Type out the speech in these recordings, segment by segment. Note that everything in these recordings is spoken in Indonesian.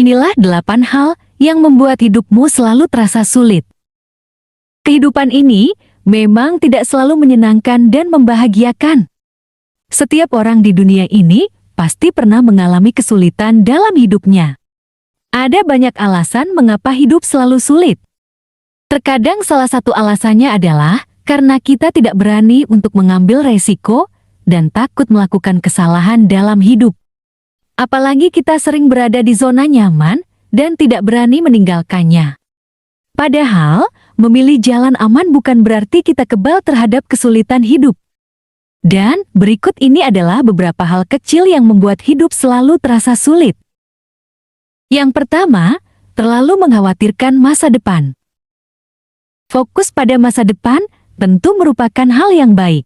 Inilah 8 hal yang membuat hidupmu selalu terasa sulit. Kehidupan ini memang tidak selalu menyenangkan dan membahagiakan. Setiap orang di dunia ini pasti pernah mengalami kesulitan dalam hidupnya. Ada banyak alasan mengapa hidup selalu sulit. Terkadang salah satu alasannya adalah karena kita tidak berani untuk mengambil resiko dan takut melakukan kesalahan dalam hidup. Apalagi kita sering berada di zona nyaman dan tidak berani meninggalkannya. Padahal, memilih jalan aman bukan berarti kita kebal terhadap kesulitan hidup. Dan berikut ini adalah beberapa hal kecil yang membuat hidup selalu terasa sulit. Yang pertama, terlalu mengkhawatirkan masa depan. Fokus pada masa depan tentu merupakan hal yang baik.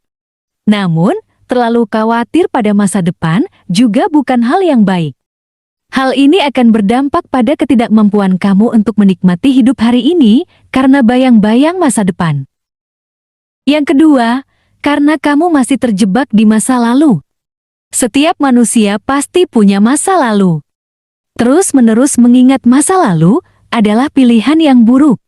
Namun, terlalu khawatir pada masa depan juga bukan hal yang baik. Hal ini akan berdampak pada ketidakmampuan kamu untuk menikmati hidup hari ini karena bayang-bayang masa depan. Yang kedua, karena kamu masih terjebak di masa lalu. Setiap manusia pasti punya masa lalu. Terus-menerus mengingat masa lalu adalah pilihan yang buruk.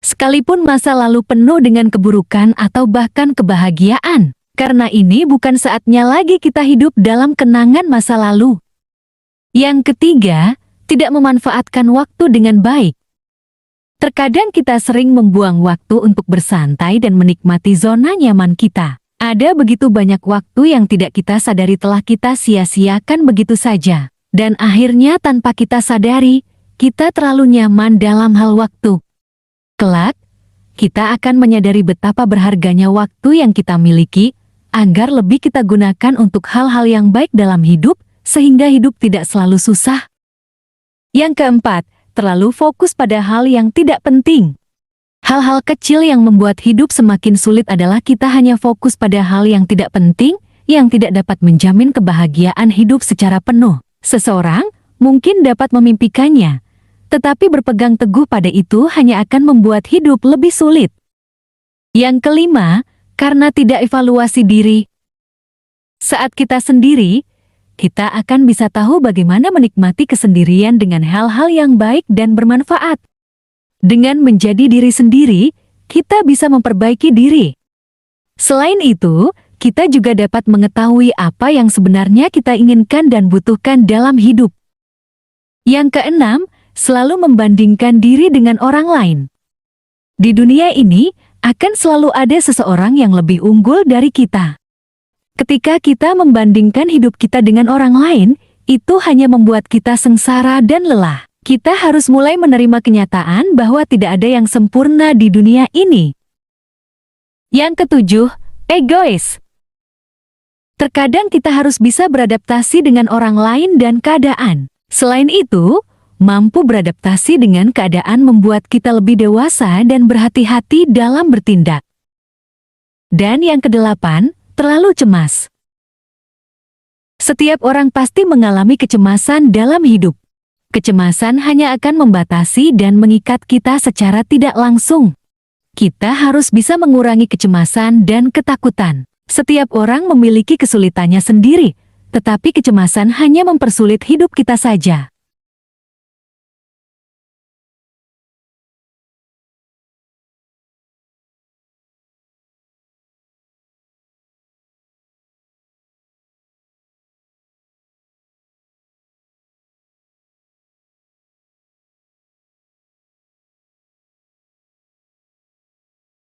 Sekalipun masa lalu penuh dengan keburukan atau bahkan kebahagiaan. Karena ini bukan saatnya lagi kita hidup dalam kenangan masa lalu. Yang ketiga, tidak memanfaatkan waktu dengan baik. Terkadang kita sering membuang waktu untuk bersantai dan menikmati zona nyaman kita. Ada begitu banyak waktu yang tidak kita sadari telah kita sia-siakan begitu saja. Dan akhirnya tanpa kita sadari, kita terlalu nyaman dalam hal waktu. Kelak, kita akan menyadari betapa berharganya waktu yang kita miliki, agar lebih kita gunakan untuk hal-hal yang baik dalam hidup, sehingga hidup tidak selalu susah. Yang keempat, terlalu fokus pada hal yang tidak penting. Hal-hal kecil yang membuat hidup semakin sulit adalah kita hanya fokus pada hal yang tidak penting, yang tidak dapat menjamin kebahagiaan hidup secara penuh. Seseorang mungkin dapat memimpikannya, tetapi berpegang teguh pada itu hanya akan membuat hidup lebih sulit. Yang kelima, karena tidak evaluasi diri. Saat kita sendiri, kita akan bisa tahu bagaimana menikmati kesendirian dengan hal-hal yang baik dan bermanfaat. Dengan menjadi diri sendiri, kita bisa memperbaiki diri. Selain itu, kita juga dapat mengetahui apa yang sebenarnya kita inginkan dan butuhkan dalam hidup. Yang keenam, selalu membandingkan diri dengan orang lain. Di dunia ini, akan selalu ada seseorang yang lebih unggul dari kita. Ketika kita membandingkan hidup kita dengan orang lain, itu hanya membuat kita sengsara dan lelah. Kita harus mulai menerima kenyataan bahwa tidak ada yang sempurna di dunia ini. Yang ketujuh, egois. Terkadang kita harus bisa beradaptasi dengan orang lain dan keadaan. Selain itu, mampu beradaptasi dengan keadaan membuat kita lebih dewasa dan berhati-hati dalam bertindak. Dan yang kedelapan, terlalu cemas. Setiap orang pasti mengalami kecemasan dalam hidup. Kecemasan hanya akan membatasi dan mengikat kita secara tidak langsung. Kita harus bisa mengurangi kecemasan dan ketakutan. Setiap orang memiliki kesulitannya sendiri, tetapi kecemasan hanya mempersulit hidup kita saja.